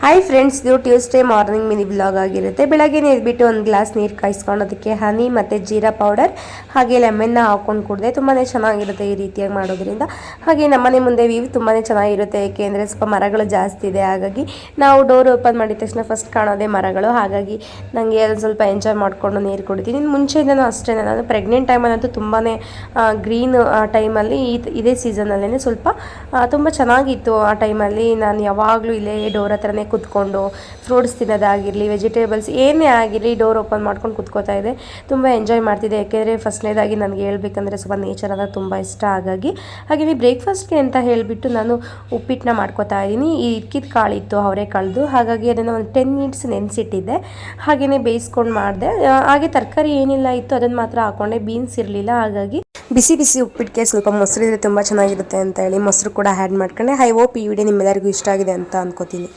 Hi friends, ಇದು Tuesday morning mini blog ಆಗಿರುತ್ತೆ. ಬೆಳಗ್ಗೆ ಎದ್ಬಿಟ್ಟು ಒಂದು ಗ್ಲಾಸ್ ನೀರು ಕಾಯಿಸ್ಕೊಳ್ಳೋದಕ್ಕೆ ಹನಿ ಮತ್ತು ಜೀರಾ ಪೌಡರ್ ಹಾಗೆ ಲೆಮನ್ನ ಹಾಕ್ಕೊಂಡು ಕುಡಿದೆ. ತುಂಬಾ ಚೆನ್ನಾಗಿರುತ್ತೆ ಈ ರೀತಿಯಾಗಿ ಮಾಡೋದ್ರಿಂದ. ಹಾಗೆ ನಮ್ಮನೆ ಮುಂದೆ ವ್ಯೂ ತುಂಬಾ ಚೆನ್ನಾಗಿರುತ್ತೆ, ಏಕೆಂದರೆ ಸ್ವಲ್ಪ ಮರಗಳು ಜಾಸ್ತಿ ಇದೆ. ಹಾಗಾಗಿ ನಾವು ಡೋರ್ ಓಪನ್ ಮಾಡಿದ ತಕ್ಷಣ ಫಸ್ಟ್ ಕಾಣೋದೇ ಮರಗಳು. ಹಾಗಾಗಿ ನನಗೆ ಅದು ಸ್ವಲ್ಪ ಎಂಜಾಯ್ ಮಾಡಿಕೊಂಡು ನೀರು ಕುಡಿತೀನಿ. ಮುಂಚೆಯಿಂದನೂ ಅಷ್ಟೇ, ನಾನು ಪ್ರೆಗ್ನೆಂಟ್ ಟೈಮಲ್ಲಂತೂ ತುಂಬಾ ಗ್ರೀನ್ ಟೈಮಲ್ಲಿ ಇದೇ ಸೀಸನಲ್ಲೇ ಸ್ವಲ್ಪ ತುಂಬ ಚೆನ್ನಾಗಿತ್ತು. ಆ ಟೈಮಲ್ಲಿ ನಾನು ಯಾವಾಗಲೂ ಇಲ್ಲೇ ಡೋರ್ ಹತ್ರನೇ ಕುತ್ಕೊಂಡು ಫ್ರೂಟ್ಸ್ ತಿನ್ನೋದಾಗಿರಲಿ, ವೆಜಿಟೇಬಲ್ಸ್ ಏನೇ ಆಗಿರಲಿ ಡೋರ್ ಓಪನ್ ಮಾಡ್ಕೊಂಡು ಕುತ್ಕೋತಾ ಇದೆ. ತುಂಬ ಎಂಜಾಯ್ ಮಾಡ್ತಿದ್ದೆ, ಯಾಕೆಂದರೆ ಫಸ್ಟ್ನೇದಾಗಿ ನನಗೆ ಹೇಳ್ಬೇಕಂದ್ರೆ ಸ್ವಲ್ಪ ನೇಚರ್ ಅಂದರೆ ತುಂಬ ಇಷ್ಟ. ಹಾಗೆಯೇ ಬ್ರೇಕ್ಫಾಸ್ಟ್ಗೆ ಅಂತ ಹೇಳಿಬಿಟ್ಟು ನಾನು ಉಪ್ಪಿಟ್ಟನ್ನ ಮಾಡ್ಕೋತಾ ಇದ್ದೀನಿ. ಈ ಇಕ್ಕಿದ ಕಾಳಿತ್ತು, ಅವರೇ ಕಳೆದು, ಹಾಗಾಗಿ ಅದನ್ನು ಒಂದು 10 ಮಿನಿಟ್ಸ್ ನೆನೆಸಿಟ್ಟಿದ್ದೆ. ಹಾಗೆಯೇ ಬೇಯಿಸ್ಕೊಂಡು ಮಾಡಿದೆ. ಹಾಗೆ ತರಕಾರಿ ಏನಿಲ್ಲ ಇತ್ತು ಅದನ್ನು ಮಾತ್ರ ಹಾಕ್ಕೊಂಡೆ, ಬೀನ್ಸ್ ಇರಲಿಲ್ಲ. ಹಾಗಾಗಿ ಬಿಸಿ ಬಿಸಿ ಉಪ್ಪಿಟ್ಟಿಗೆ ಸ್ವಲ್ಪ ಮೊಸರು ಇದ್ರೆ ತುಂಬ ಚೆನ್ನಾಗಿರುತ್ತೆ ಅಂತ ಹೇಳಿ ಮೊಸರು ಕೂಡ ಆ್ಯಡ್ ಮಾಡ್ಕೊಂಡೆ. ಐ ಹೋಪ್ ಈ ವಿಡಿಯೋ ನಿಮ್ಮೆಲ್ಲರಿಗೂ ಇಷ್ಟ ಆಗಿದೆ ಅಂತ ಅನ್ಕೋತೀನಿ.